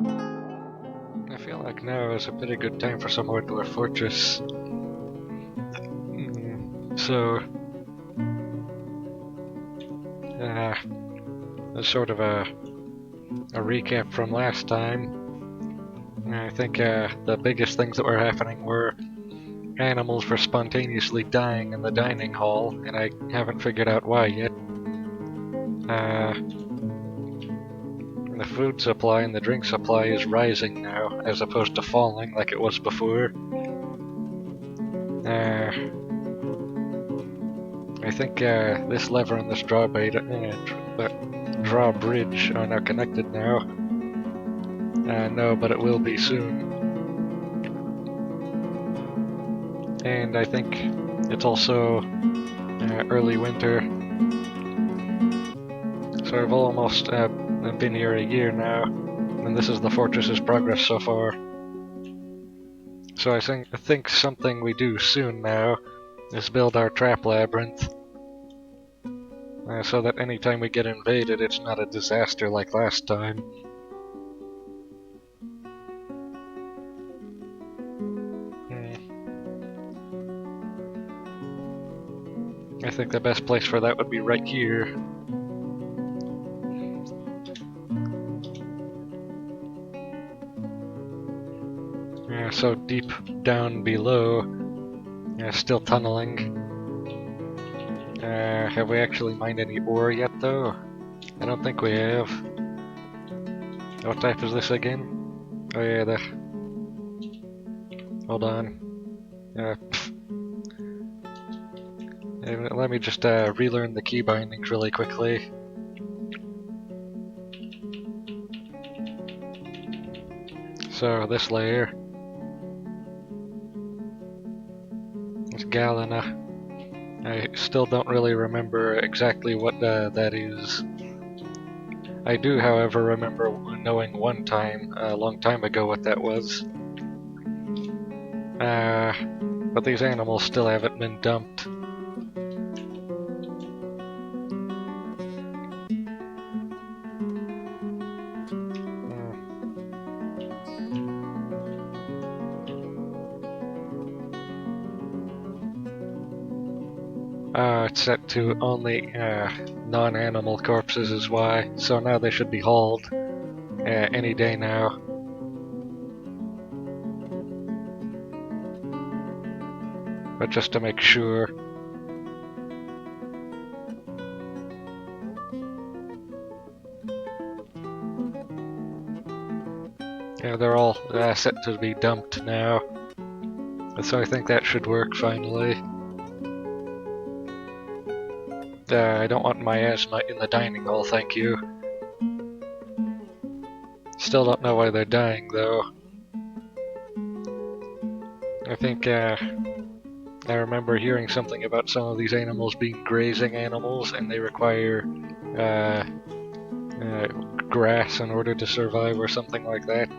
I feel like now is a pretty good time for some more Dwarf Fortress. So, as sort of a recap from last time, I think the biggest things that were happening were animals were spontaneously dying in the dining hall, and I haven't figured out why yet. The food supply and the drink supply is rising now, as opposed to falling like it was before. I think this lever and this drawbridge are now connected now. No, but it will be soon. And I think it's also early winter. So I've almost been here a year now, and this is the fortress's progress so far. So I think something we do soon now is build our trap labyrinth, so that anytime we get invaded it's not a disaster like last time. I think the best place for that would be right here. So deep down below, still tunneling. Have we actually mined any ore yet though? I don't think we have. What type is this again? Oh yeah, hold on. Let me just relearn the key bindings really quickly. So this layer. It's Galena. I still don't really remember exactly what that is. I do, however, remember knowing one time, a long time ago, what that was. But these animals still haven't been dumped. It's set to only non-animal corpses is why, so now they should be hauled any day now. But just to make sure. Yeah, they're all set to be dumped now. So I think that should work finally. I don't want miasma in the dining hall, thank you. Still don't know why they're dying, though. I think I remember hearing something about some of these animals being grazing animals, and they require grass in order to survive, or something like that.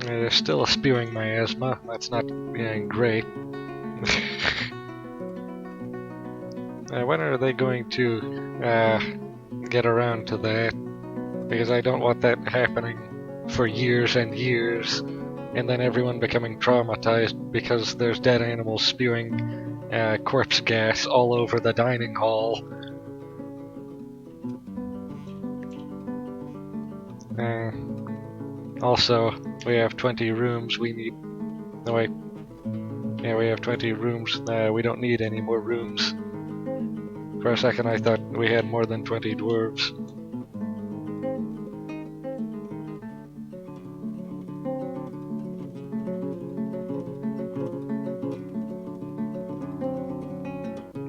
There's still a spewing miasma. That's not great. When are they going to get around to that? Because I don't want that happening for years and years, and then everyone becoming traumatized because there's dead animals spewing corpse gas all over the dining hall. Also, we have 20 rooms. We need... No, wait. Yeah, we have 20 rooms. We don't need any more rooms. For a second I thought we had more than 20 dwarves.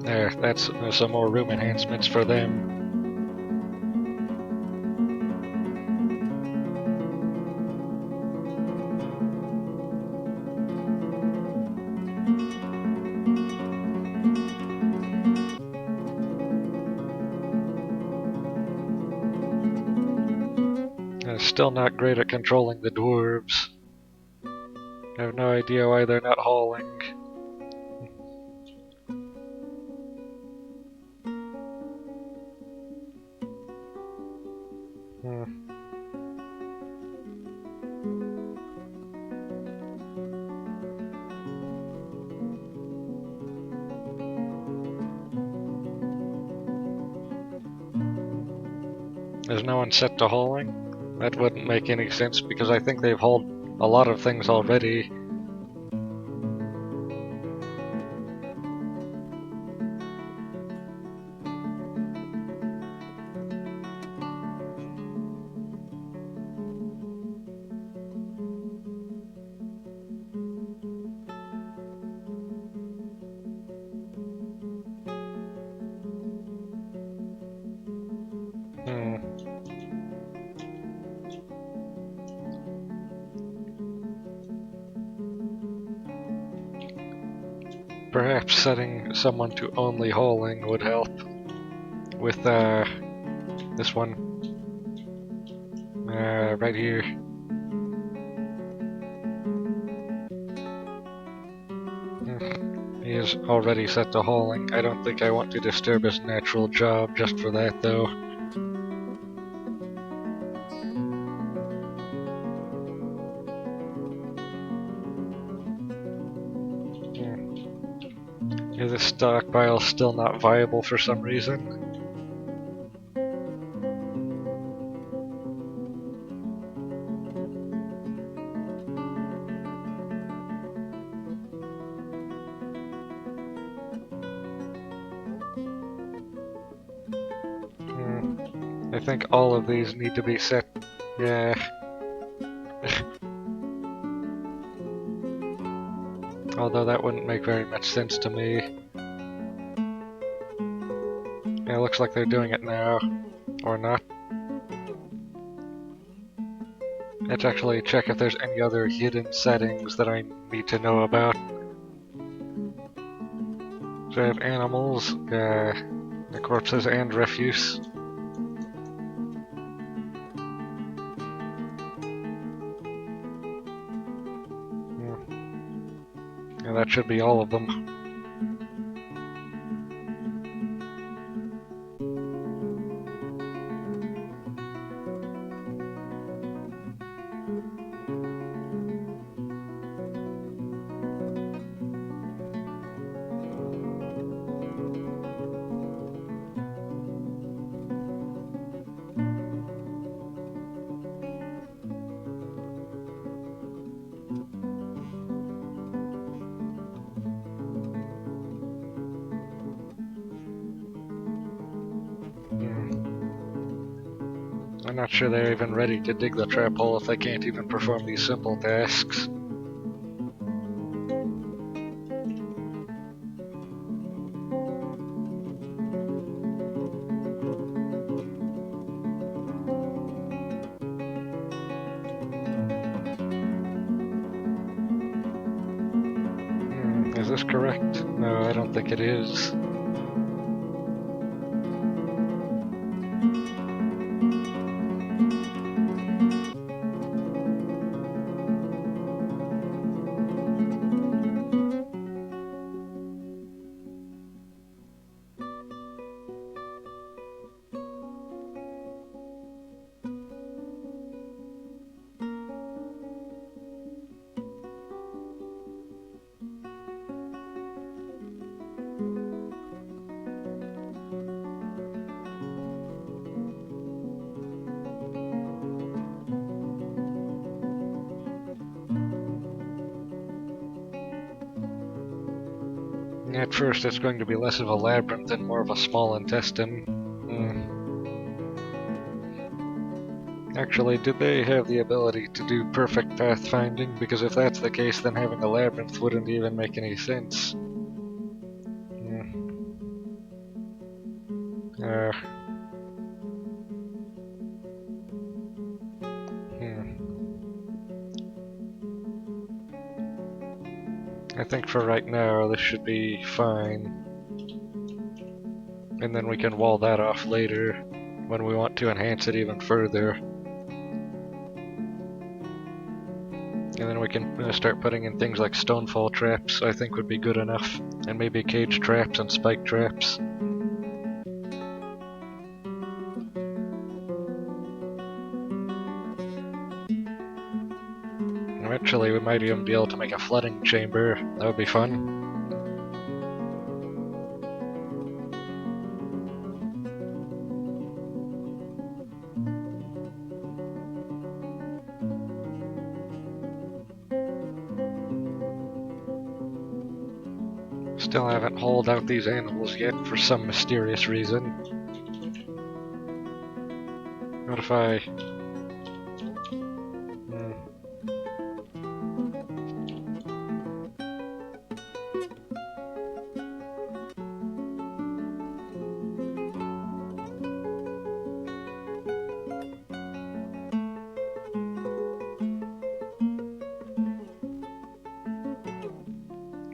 There, that's some more room enhancements for them. Still not great at controlling the dwarves. I have no idea why they're not hauling. Is no one set to hauling? That wouldn't make any sense because I think they've hauled a lot of things already. Perhaps setting someone to only hauling would help with this one right here. He is already set to hauling. I don't think I want to disturb his natural job just for that, though. Is this stockpile still not viable for some reason? I think all of these need to be set. Yeah. Although that wouldn't make very much sense to me. Yeah, it looks like they're doing it now. Or not. Let's actually check if there's any other hidden settings that I need to know about. So I have animals, the corpses, and refuse. Yeah, that should be all of them. I'm not sure they're even ready to dig the trap hole if they can't even perform these simple tasks. Is this correct? No, I don't think it is. At first it's going to be less of a labyrinth and more of a small intestine. Actually, do they have the ability to do perfect pathfinding? Because if that's the case, then having a labyrinth wouldn't even make any sense. I think for right now this should be fine. And then we can wall that off later when we want to enhance it even further. And then we can start putting in things like stonefall traps, I think would be good enough. And maybe cage traps and spike traps. Eventually we might even be able to make a flooding chamber. That would be fun. Still haven't hauled out these animals yet for some mysterious reason. What if I...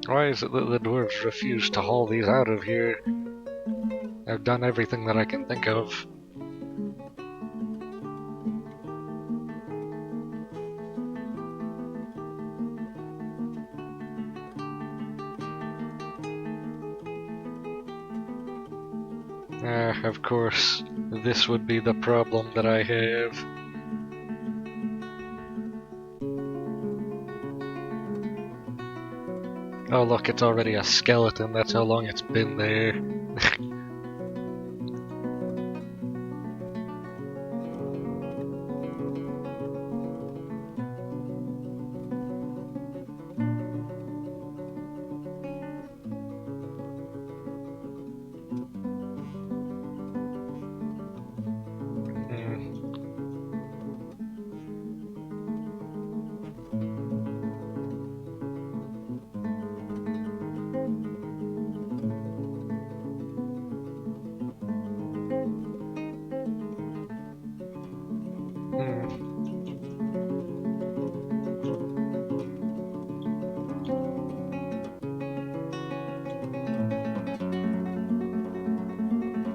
Why is it that the dwarves refuse to haul these out of here? I've done everything that I can think of. Of course, this would be the problem that I have. Oh look, it's already a skeleton, that's how long it's been there.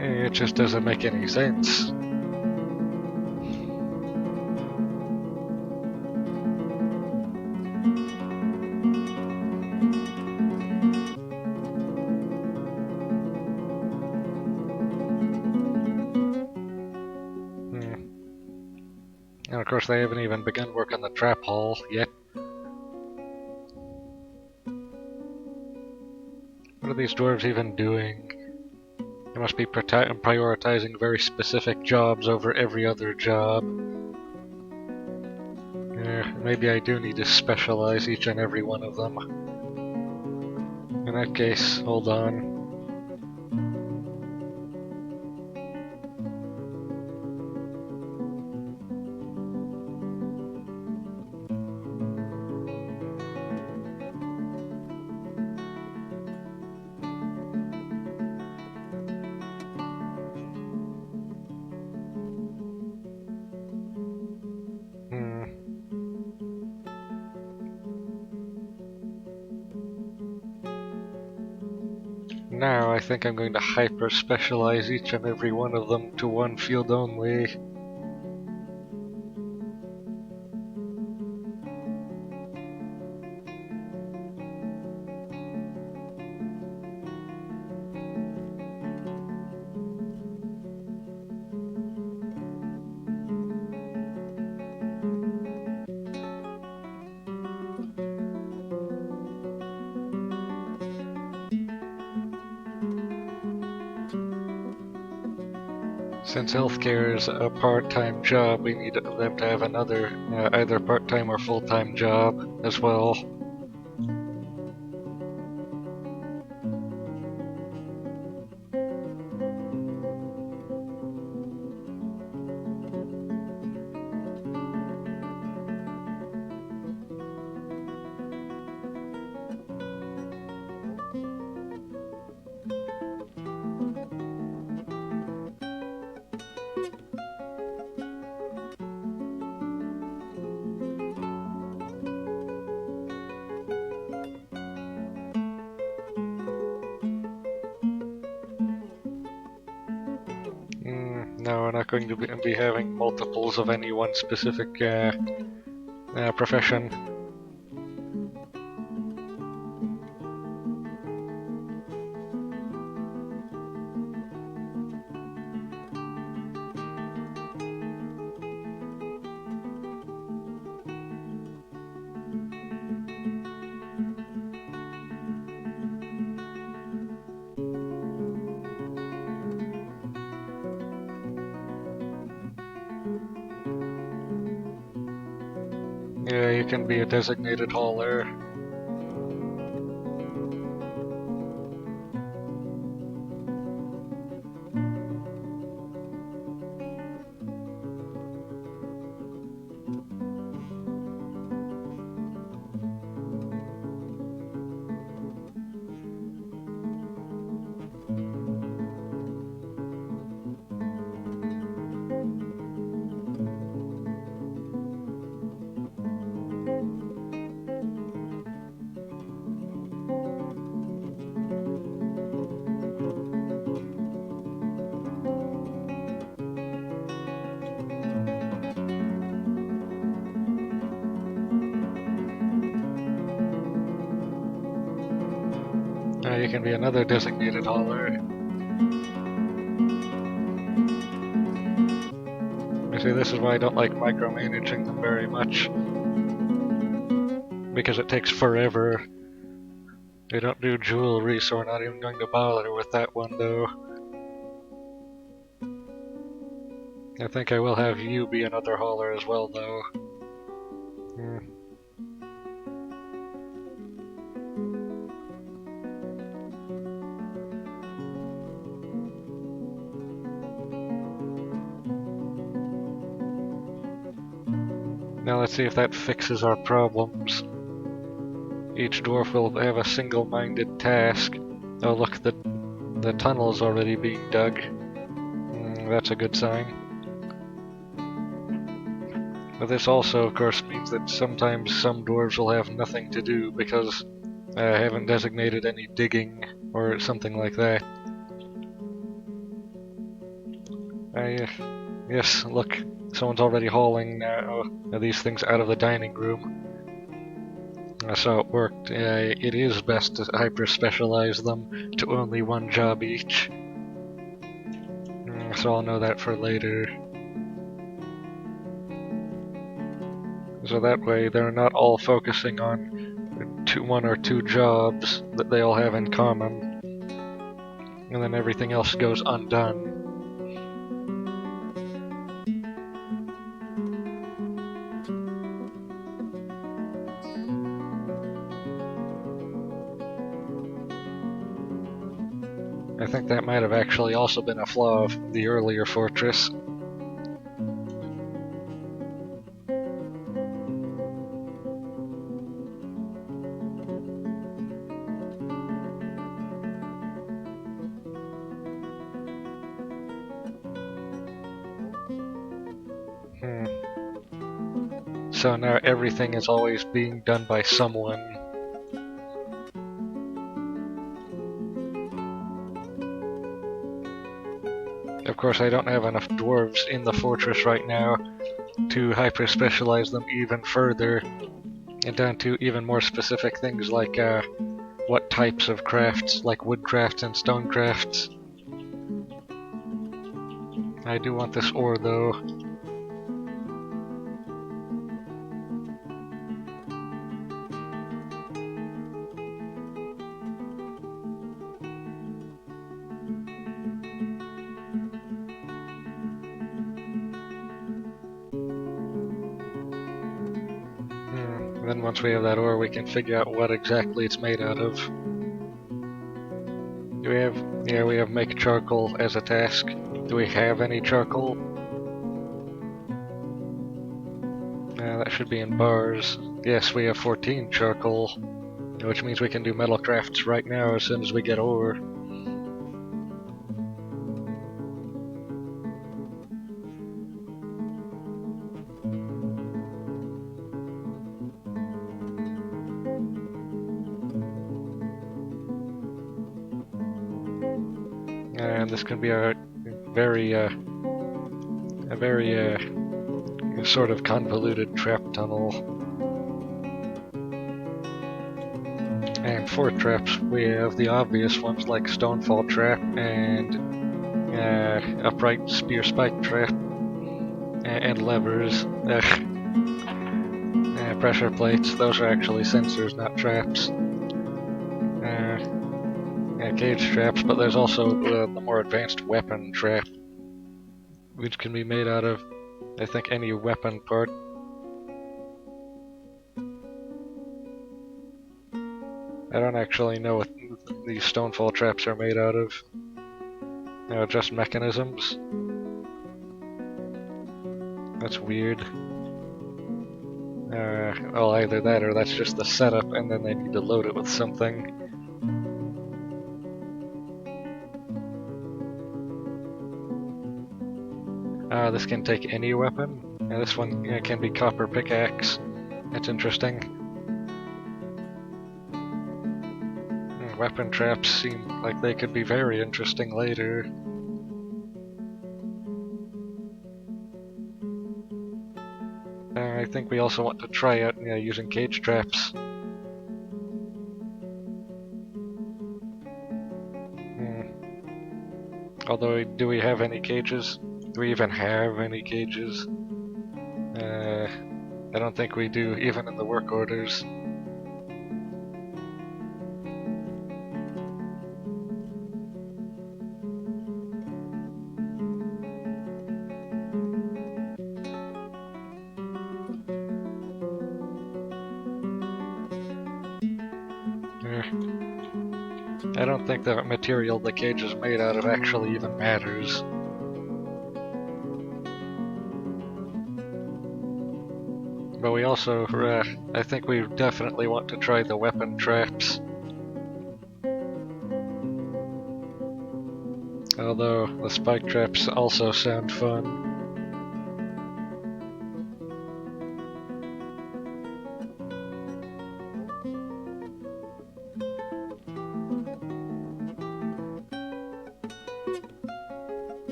It just doesn't make any sense. And of course they haven't even begun work on the trap hall yet. What are these dwarves even doing? They must be prioritizing very specific jobs over every other job. Maybe I do need to specialize each and every one of them. In that case, hold on. Now I think I'm going to hyper-specialize each and every one of them to one field only. Since healthcare is a part-time job, we need them to have another, either part-time or full-time job as well. No, we're not going to be having multiples of any one specific profession. Yeah, you can be a designated hauler. You can be another designated hauler. You see, this is why I don't like micromanaging them very much. Because it takes forever. They don't do jewelry, so we're not even going to bother with that one, though. I think I will have you be another hauler as well, though. Now let's see if that fixes our problems. Each dwarf will have a single-minded task. Oh look, the tunnel's already being dug. That's a good sign. But this also, of course, means that sometimes some dwarves will have nothing to do because I haven't designated any digging or something like that. Yes, look, someone's already hauling these things out of the dining room. That's how it worked. It is best to hyper-specialize them to only one job each. So I'll know that for later. So that way they're not all focusing on one or two jobs that they all have in common, and then everything else goes undone. I think that might have actually also been a flaw of the earlier fortress. So now everything is always being done by someone. Of course, I don't have enough dwarves in the fortress right now to hyper-specialize them even further, and down to even more specific things like what types of crafts, like wood crafts and stone crafts. I do want this ore, though. Then once we have that ore, we can figure out what exactly it's made out of. Do we have... yeah, we have make charcoal as a task. Do we have any charcoal? That should be in bars. Yes, we have 14 charcoal, which means we can do metal crafts right now as soon as we get ore. And this can be a very sort of convoluted trap tunnel. And for traps, we have the obvious ones like Stonefall Trap and Upright Spear Spike Trap and levers. Pressure plates, those are actually sensors, not traps. Cage traps, but there's also the more advanced weapon trap, which can be made out of, I think, any weapon part. I don't actually know what these Stonefall traps are made out of. Just mechanisms. That's weird. Well, either that or that's just the setup, and then they need to load it with something. This can take any weapon. This one can be copper pickaxe. That's interesting. Weapon traps seem like they could be very interesting later. I think we also want to try out using cage traps. Although, do we have any cages? Do we even have any cages? I don't think we do, even in the work orders. I don't think the material the cage is made out of actually even matters. But we also, I think we definitely want to try the weapon traps. Although the spike traps also sound fun.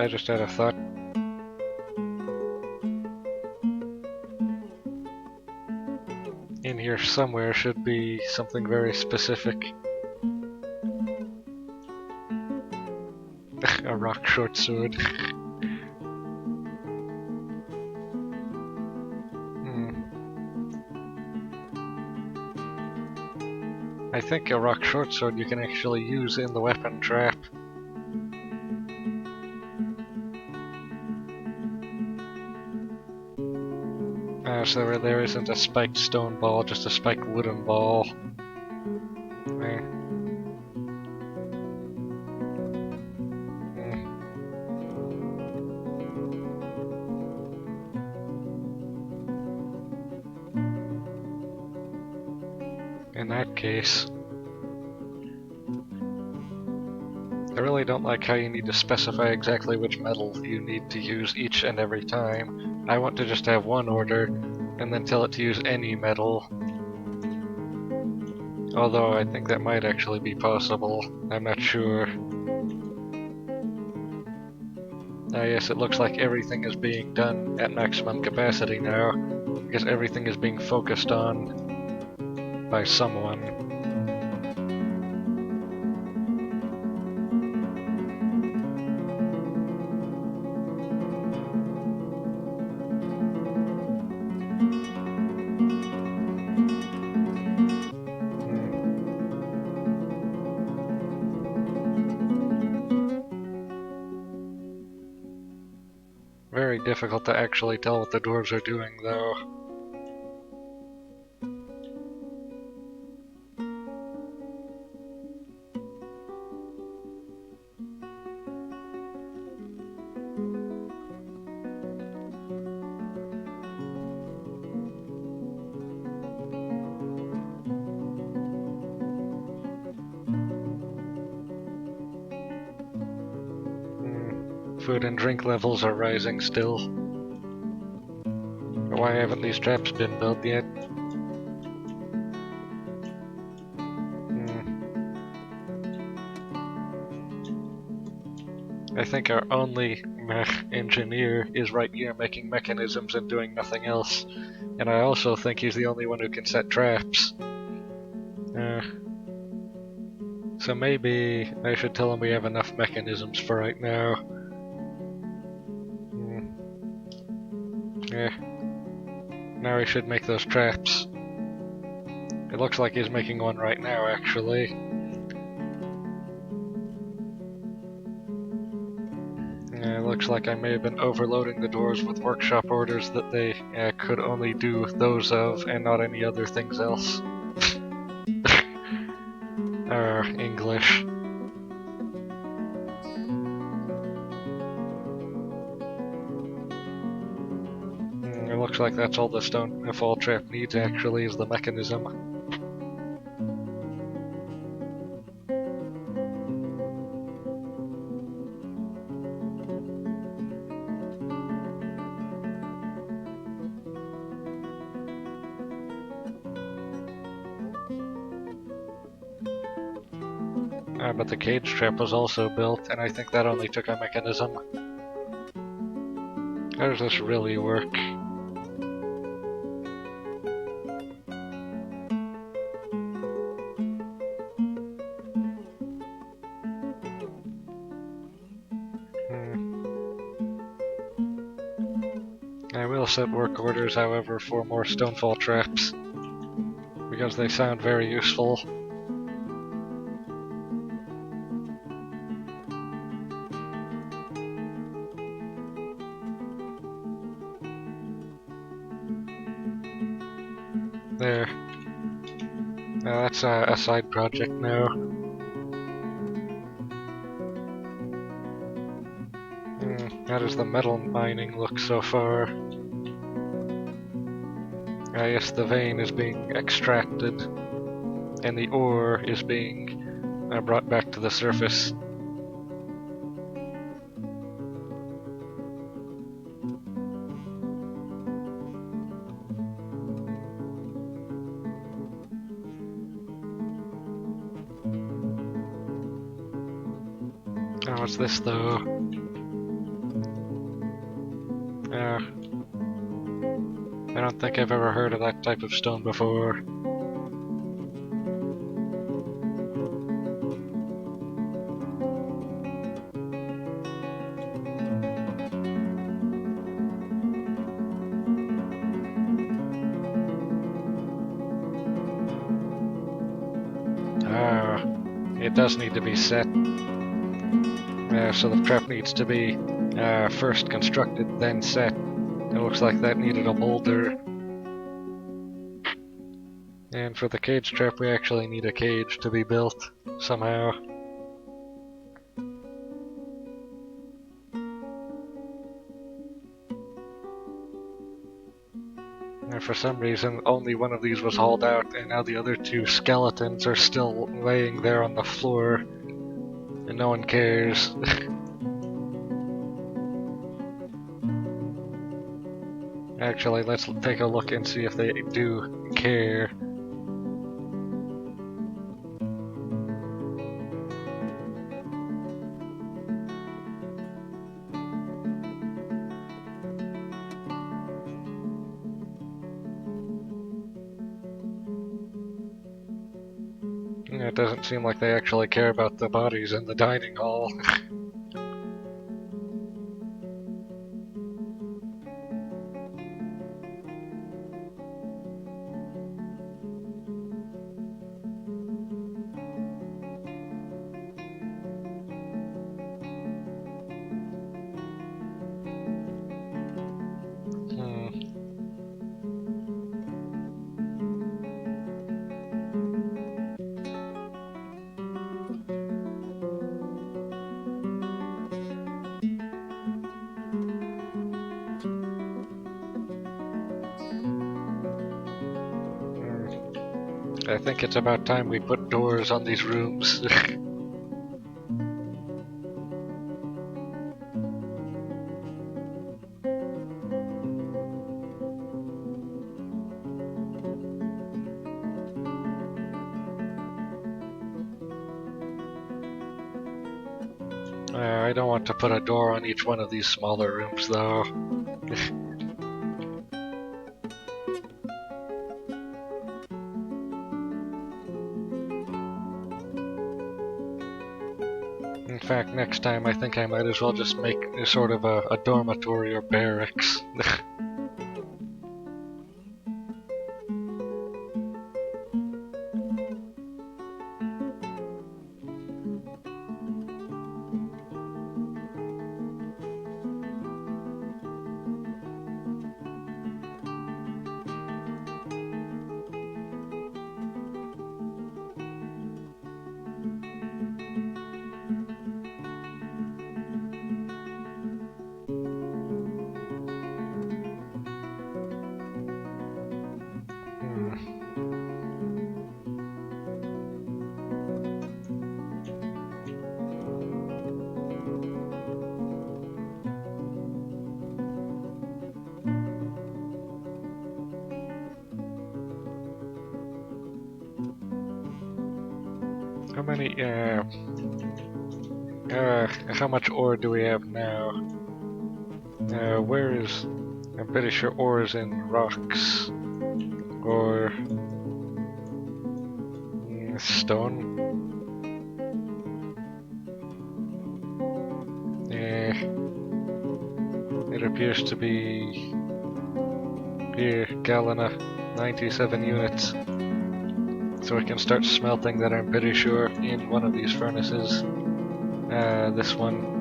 I just had a thought. In here somewhere should be something very specific. A rock short sword. I think a rock short sword you can actually use in the weapon trap. So there isn't a spiked stone ball, just a spiked wooden ball. In that case, I really don't like how you need to specify exactly which metal you need to use each and every time. I want to just have one order, and then tell it to use any metal. Although I think that might actually be possible. I'm not sure. Ah yes, it looks like everything is being done at maximum capacity now, because everything is being focused on by someone. Very difficult to actually tell what the dwarves are doing, though. Food and drink levels are rising still. Why haven't these traps been built yet? I think our only mech engineer is right here making mechanisms and doing nothing else. And I also think he's the only one who can set traps. So maybe I should tell him we have enough mechanisms for right now. Now he should make those traps. It looks like he's making one right now, actually. It looks like I may have been overloading the doors with workshop orders that they could only do those of and not any other things else. English. It looks like that's all the stone fall trap needs actually, is the mechanism. But the cage trap was also built, and I think that only took a mechanism. How does this really work? I will set work orders, however, for more stonefall traps, because they sound very useful. There. Now that's a side project now. How does the metal mining look so far? I guess the vein is being extracted, and the ore is being brought back to the surface. Oh, what's this though? I don't think I've ever heard of that type of stone before. Ah, it does need to be set. So the trap needs to be first constructed, then set. It looks like that needed a boulder. And for the cage trap, we actually need a cage to be built somehow. And for some reason, only one of these was hauled out, and now the other two skeletons are still laying there on the floor, and no one cares. Actually, let's take a look and see if they do care. It doesn't seem like they actually care about the bodies in the dining hall. I think it's about time we put doors on these rooms. I don't want to put a door on each one of these smaller rooms, though. In fact, next time I think I might as well just make sort of a dormitory or barracks. How many, how much ore do we have now? Where is, I'm pretty sure ore is in rocks, or stone. It appears to be Here, Galena, 97 units. So we can start smelting that, I'm pretty sure, in one of these furnaces. This one.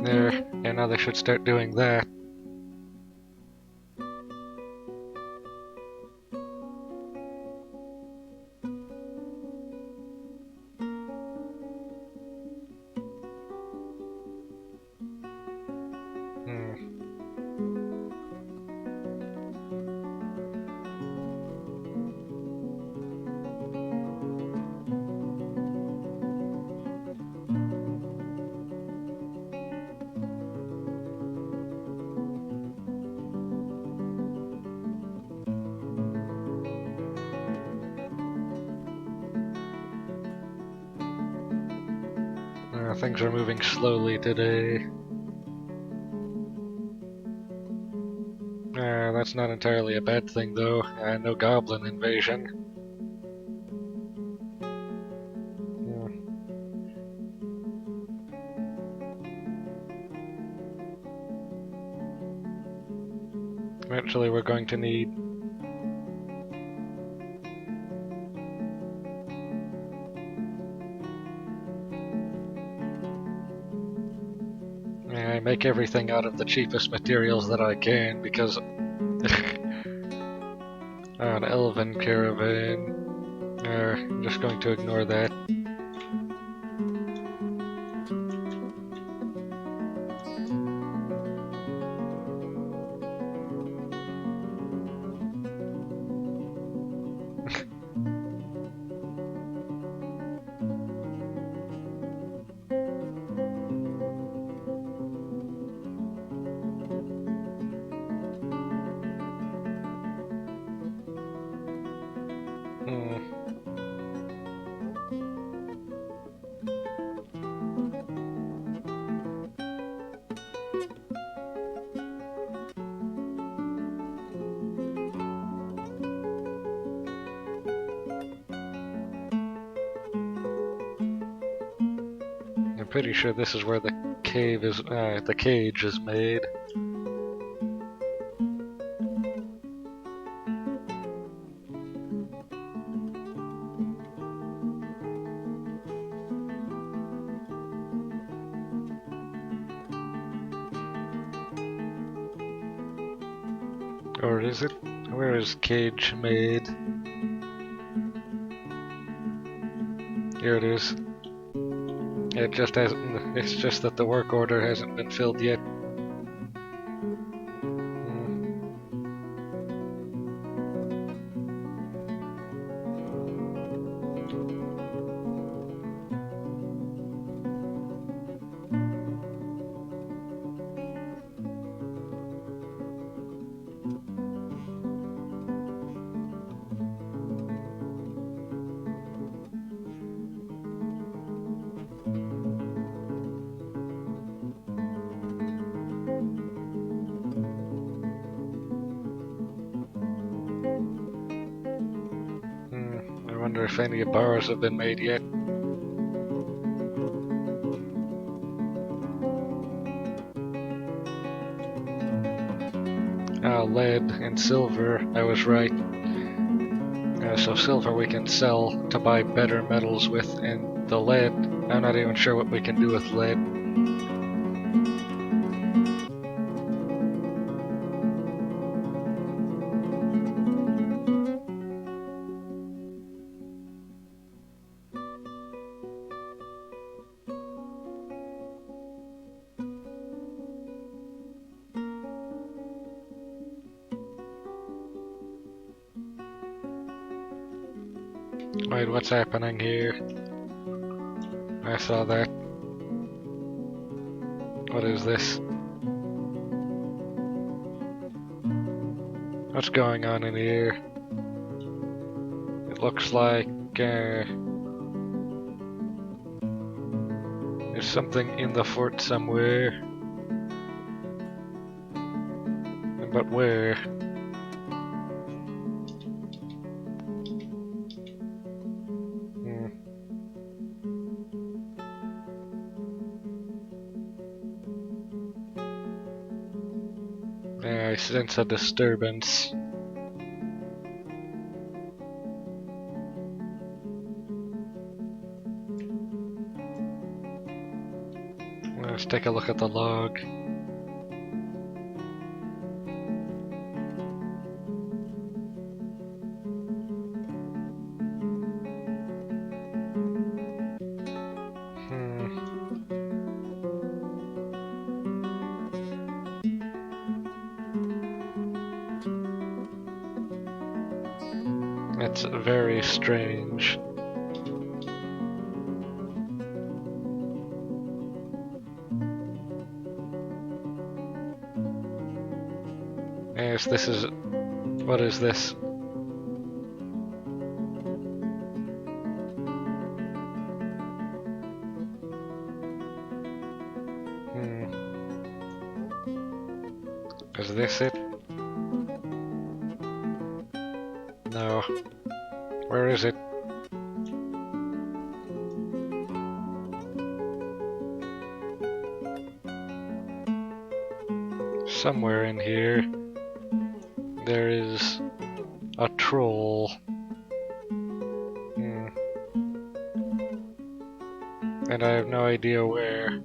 There, and now they should start doing that. Things are moving slowly today. That's not entirely a bad thing, though. No goblin invasion. Eventually we're going to need... I make everything out of the cheapest materials that I can, because... an elven caravan... I'm just going to ignore that. I'm pretty sure this is where the cave is, the cage is made. Or is it? Where is cage made? Here it is. It just hasn't. It's just that the work order hasn't been filled yet. I wonder if any bars have been made yet. Lead and silver, I was right. So silver we can sell to buy better metals with, and the lead, I'm not even sure what we can do with lead. Wait, what's happening here? I saw that. What is this? What's going on in here? It looks like there's something in the fort somewhere. But where? sense a disturbance. Let's take a look at the log. That's very strange. Yes, this is... What is this? Is this it? No. Where is it? Somewhere in here there is a troll. And I have no idea where.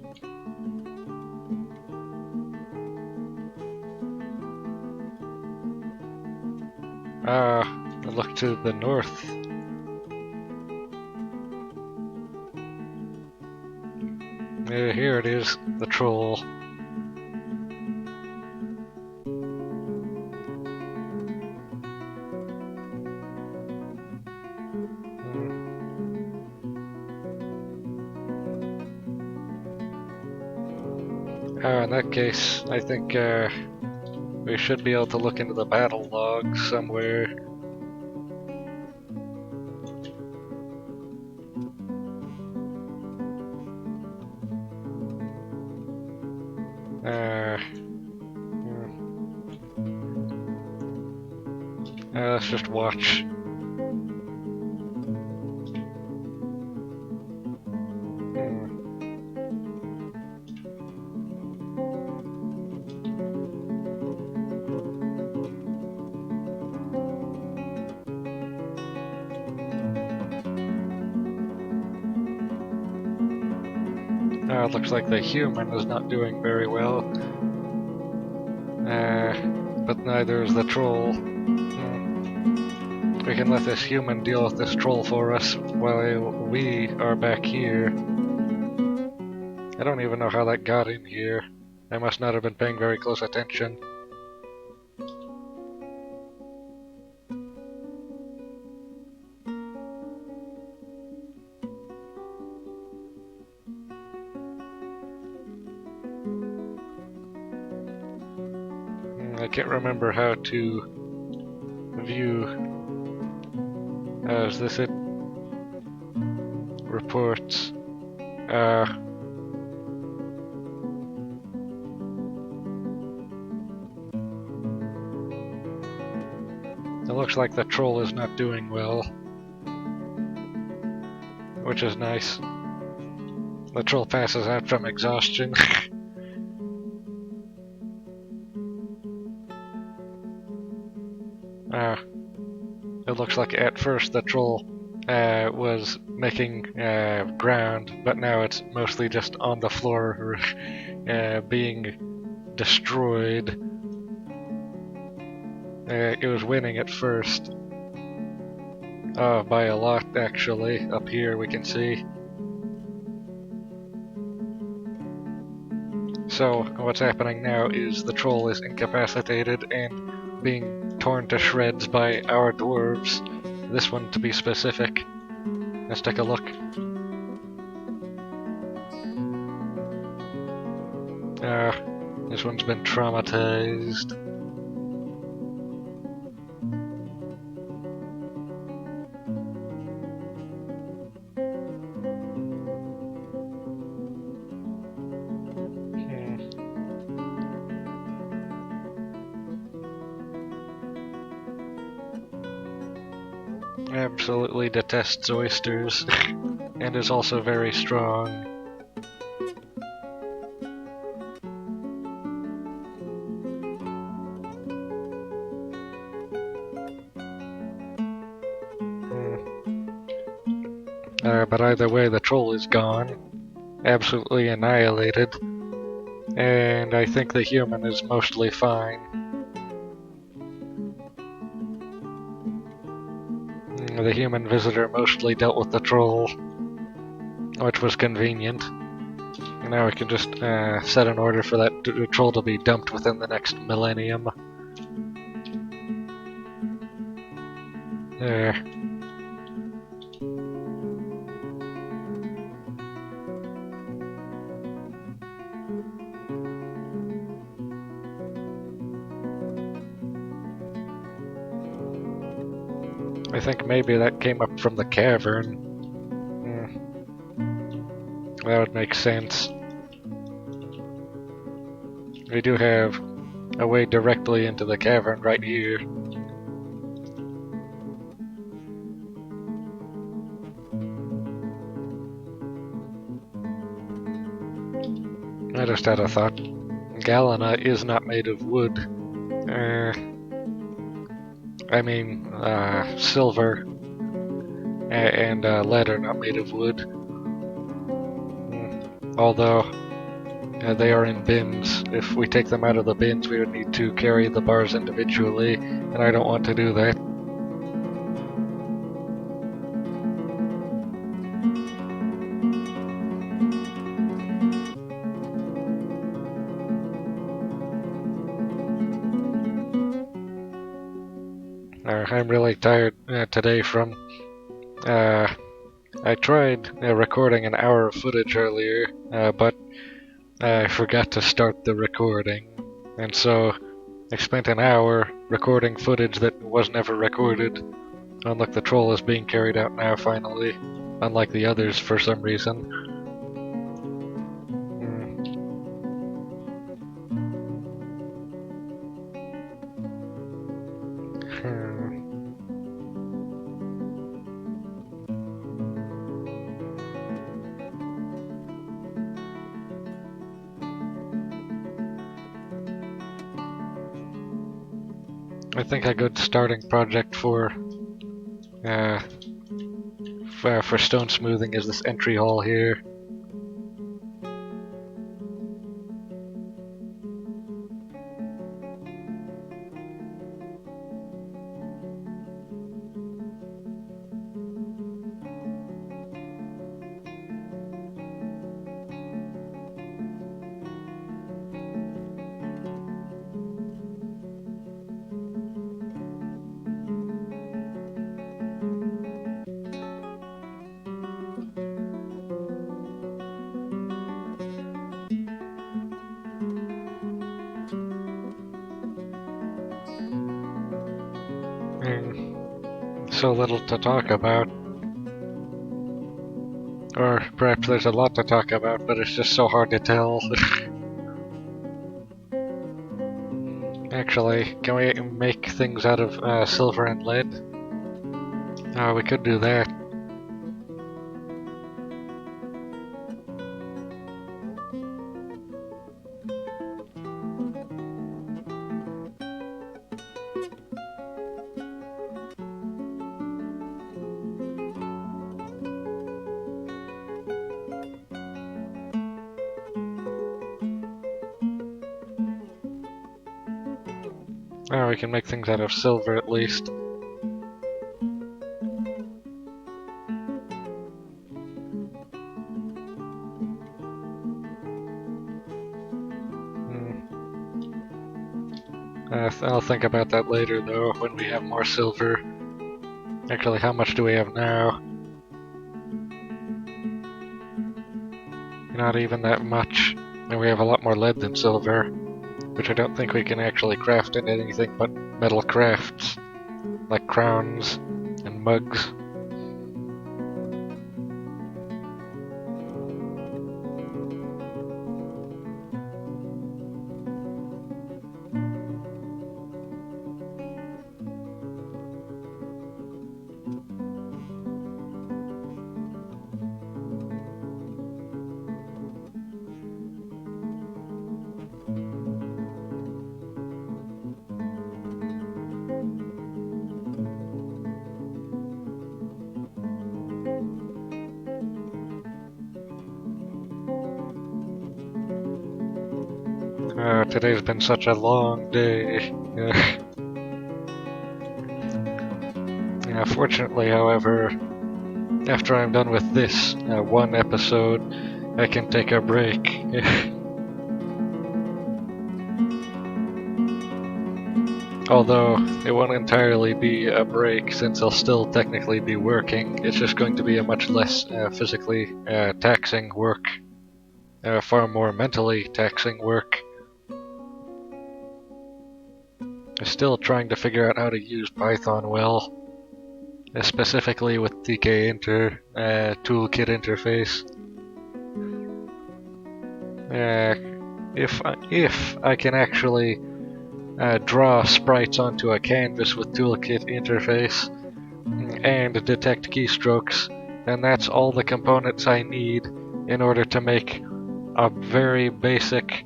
I look to the north. Here it is, the troll. In that case, I think we should be able to look into the battle log somewhere. Let's just watch. It looks like the human is not doing very well. But neither is the troll. We can let this human deal with this troll for us while we are back here. I don't even know how that got in here. I must not have been paying very close attention. I can't remember how to view. Is this it? Reports. It looks like the troll is not doing well, which is nice. The troll passes out from exhaustion. It looks like at first the troll was making ground, but now it's mostly just on the floor being destroyed. It was winning at first. By a lot, actually. Up here we can see. So, what's happening now is the troll is incapacitated and being torn to shreds by our dwarves. This one to be specific. Let's take a look. This one's been traumatized. Absolutely detests oysters and is also very strong. But either way, the troll is gone, absolutely annihilated, and I think the human is mostly fine. The human visitor mostly dealt with the troll, which was convenient. And now we can just set an order for that troll to be dumped within the next millennium. There. I think maybe that came up from the cavern. That would make sense. We do have a way directly into the cavern right here. I just had a thought. Galena is not made of wood. I mean, silver and lead are not made of wood. Although they are in bins. If we take them out of the bins, we would need to carry the bars individually, and I don't want to do that. I'm really tired today from... I tried recording an hour of footage earlier, but I forgot to start the recording, and so I spent an hour recording footage that was never recorded. Oh, look, the troll is being carried out now, finally, unlike the others for some reason. I think a good starting project for stone smoothing is this entry hall here. So little to talk about. Or perhaps there's a lot to talk about, but it's just so hard to tell. Actually, can we make things out of silver and lead? We could do that. We can make things out of silver at least. I'll think about that later though, when we have more silver. Actually, how much do we have now? Not even that much. And we have a lot more lead than silver, which I don't think we can actually craft into anything but metal crafts, like crowns and mugs. Today's been such a long day. Fortunately, however, after I'm done with this one episode, I can take a break. Although it won't entirely be a break since I'll still technically be working. It's just going to be a much less physically taxing work, far more mentally taxing work. I'm still trying to figure out how to use Python well, specifically with tkinter toolkit interface. If I can actually draw sprites onto a canvas with toolkit interface and detect keystrokes, then that's all the components I need in order to make a very basic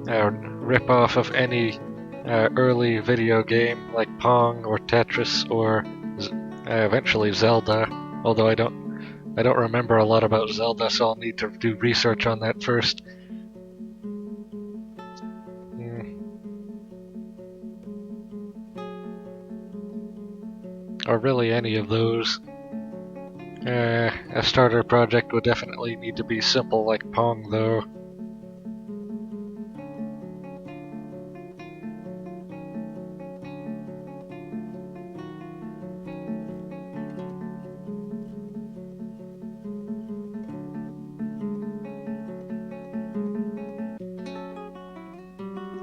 rip-off of any early video game like Pong or Tetris or eventually Zelda, although I don't remember a lot about Zelda, so I'll need to do research on that first. Or really any of those. A starter project would definitely need to be simple like Pong, though.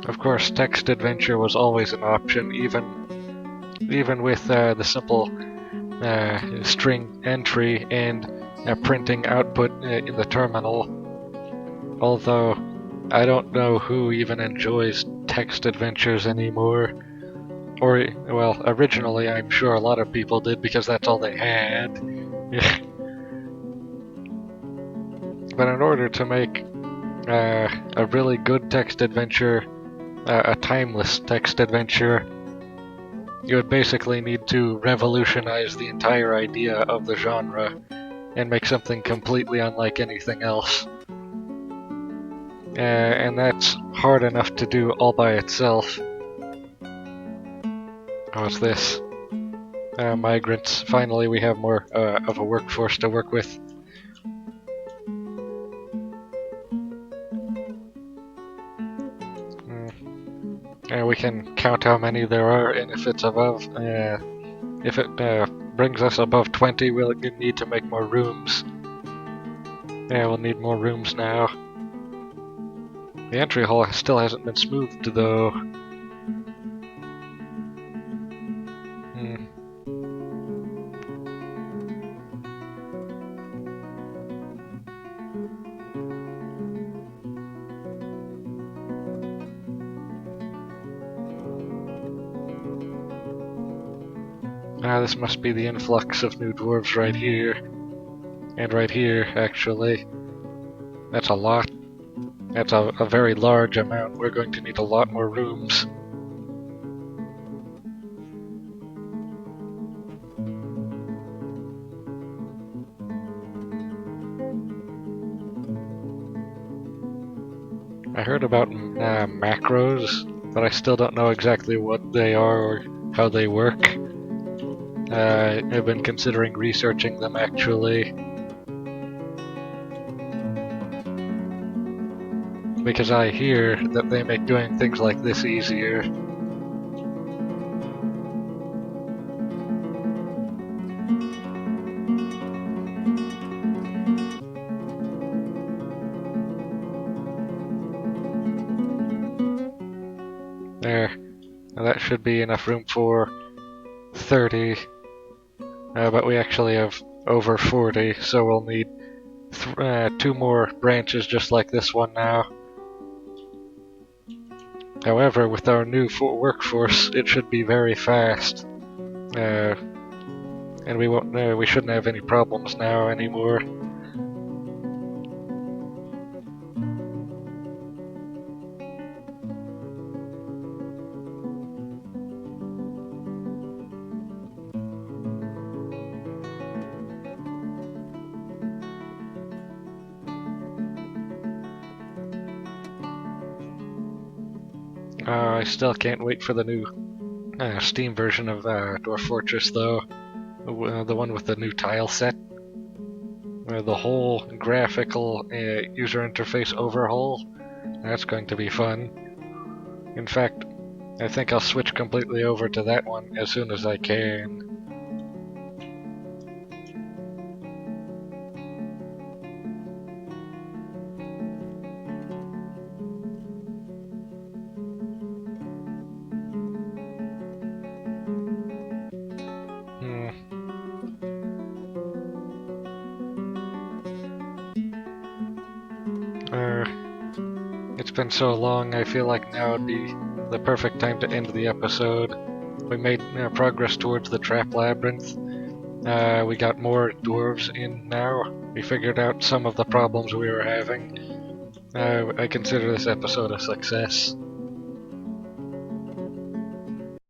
Of course, text adventure was always an option, even with the simple string entry and printing output in the terminal. Although, I don't know who even enjoys text adventures anymore. Or, well, originally I'm sure a lot of people did because that's all they had. But in order to make a really good text adventure, a timeless text adventure, you would basically need to revolutionize the entire idea of the genre and make something completely unlike anything else. And that's hard enough to do all by itself. What's this? Migrants. Finally, we have more of a workforce to work with. And we can count how many there are, and if it's above, if it brings us above 20, we'll need to make more rooms. Yeah, we'll need more rooms now. The entry hall still hasn't been smoothed, though. This must be the influx of new dwarves right here. And right here, actually. That's a lot. That's a very large amount. We're going to need a lot more rooms. I heard about macros, but I still don't know exactly what they are or how they work. I've been considering researching them, actually. Because I hear that they make doing things like this easier. There. Now that should be enough room for 30. But we actually have over 40, so we'll need 2 more branches just like this one now. However, with our new workforce, it should be very fast. And we shouldn't have any problems now anymore. I still can't wait for the new Steam version of Dwarf Fortress, though. The one with the new tile set. The whole graphical user interface overhaul. That's going to be fun. In fact, I think I'll switch completely over to that one as soon as I can. It's been so long, I feel like now would be the perfect time to end the episode. We made progress towards the trap labyrinth. We got more dwarves in now. We figured out some of the problems we were having. I consider this episode a success.